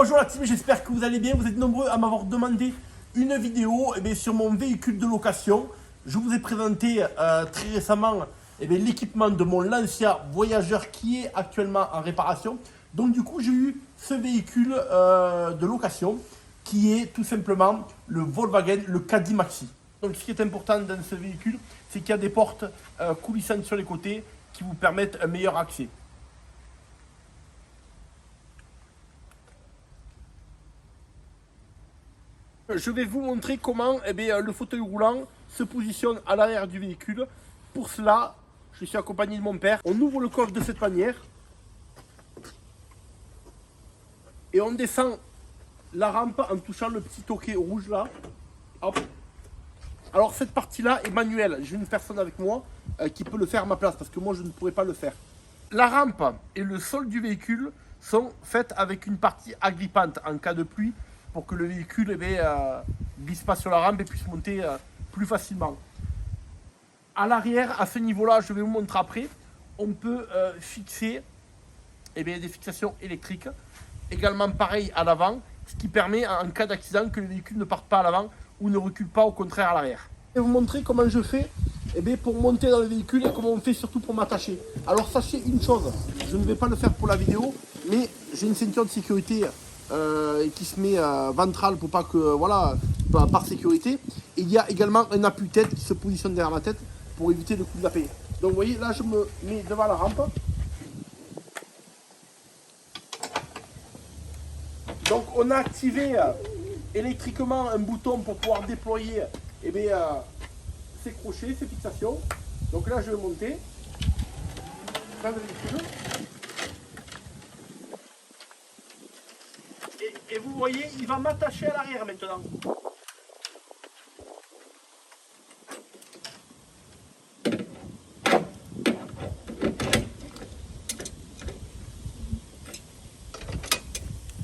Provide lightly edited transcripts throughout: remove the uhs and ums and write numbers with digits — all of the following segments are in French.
Bonjour la team, j'espère que vous allez bien. Vous êtes nombreux à m'avoir demandé une vidéo sur mon véhicule de location. Je vous ai présenté très récemment l'équipement de mon Lancia Voyageur qui est actuellement en réparation. Donc du coup j'ai eu ce véhicule de location qui est tout simplement le Volkswagen, le Caddy Maxi. Donc ce qui est important dans ce véhicule, c'est qu'il y a des portes coulissantes sur les côtés qui vous permettent un meilleur accès. Je vais vous montrer comment le fauteuil roulant se positionne à l'arrière du véhicule. Pour cela, je suis accompagné de mon père. On ouvre le coffre de cette manière. Et on descend la rampe en touchant le petit toquet rouge là. Hop. Alors cette partie-là est manuelle. J'ai une personne avec moi qui peut le faire à ma place parce que moi je ne pourrais pas le faire. La rampe et le sol du véhicule sont faites avec une partie agrippante en cas de pluie, pour que le véhicule glisse pas sur la rampe et puisse monter plus facilement. À l'arrière, à ce niveau-là, je vais vous montrer après, on peut fixer des fixations électriques. Également pareil à l'avant, ce qui permet en cas d'accident que le véhicule ne parte pas à l'avant ou ne recule pas, au contraire à l'arrière. Je vais vous montrer comment je fais pour monter dans le véhicule et comment on fait surtout pour m'attacher. Alors sachez une chose, je ne vais pas le faire pour la vidéo, mais j'ai une ceinture de sécurité qui se met ventrale pour pas que, voilà, par sécurité. Et il y a également un appui-tête qui se positionne derrière la tête pour éviter le coup de la paix. Donc vous voyez, là je me mets devant la rampe. Donc on a activé électriquement un bouton pour pouvoir déployer ces crochets, ces fixations. Donc là je vais monter dans le véhicule. Et vous voyez, il va m'attacher à l'arrière maintenant.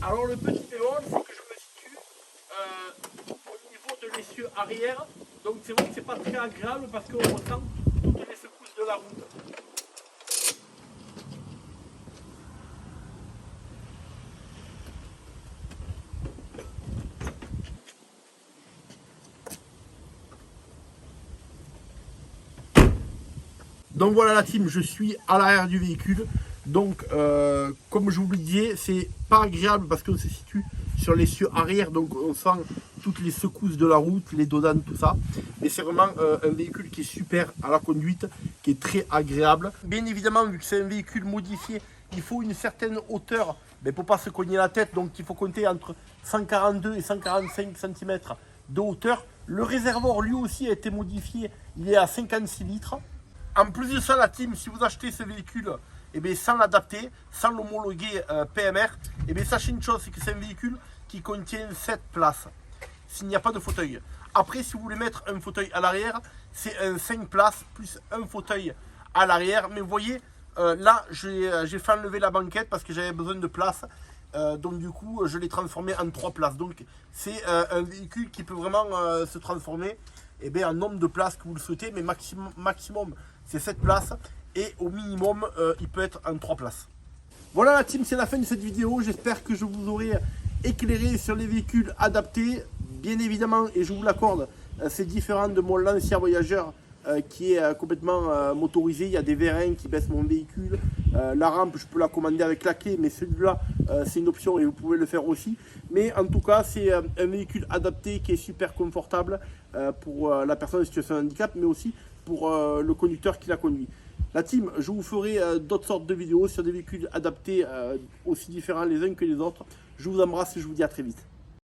Alors le petit bémol, c'est que je me situe au niveau de l'essieu arrière. Donc c'est vrai que c'est pas très agréable parce qu'on ressent toutes les secousses de la route. Donc voilà la team, je suis à l'arrière du véhicule. Donc comme je vous le disais, c'est pas agréable parce qu'on se situe sur l'essieu arrière, donc on sent toutes les secousses de la route, les dodanes, tout ça. Mais c'est vraiment un véhicule qui est super à la conduite, qui est très agréable. Bien évidemment, vu que c'est un véhicule modifié, il faut une certaine hauteur pour pas se cogner la tête. Donc il faut compter entre 142 et 145 cm de hauteur. Le réservoir lui aussi a été modifié, il est à 56 litres. En plus de ça, la team, si vous achetez ce véhicule sans l'adapter, sans l'homologuer PMR, sachez une chose, c'est que c'est un véhicule qui contient 7 places, s'il n'y a pas de fauteuil. Après, si vous voulez mettre un fauteuil à l'arrière, c'est un 5 places plus un fauteuil à l'arrière. Mais vous voyez, là, j'ai fait enlever la banquette parce que j'avais besoin de place. Donc du coup, je l'ai transformé en 3 places. Donc c'est un véhicule qui peut vraiment se transformer en nombre de places que vous le souhaitez, mais maximum c'est 7 places et au minimum il peut être en 3 places. Voilà la team, c'est la fin de cette vidéo. J'espère que je vous aurai éclairé sur les véhicules adaptés. Bien évidemment, et je vous l'accorde, c'est différent de mon Lancia Voyageur qui est complètement motorisé. Il y a des vérins qui baissent mon véhicule. La rampe, je peux la commander avec la clé, mais celui-là, c'est une option et vous pouvez le faire aussi. Mais en tout cas, c'est un véhicule adapté qui est super confortable pour la personne en situation de handicap, mais aussi pour le conducteur qui la conduit. La team, je vous ferai d'autres sortes de vidéos sur des véhicules adaptés aussi différents les uns que les autres. Je vous embrasse et je vous dis à très vite.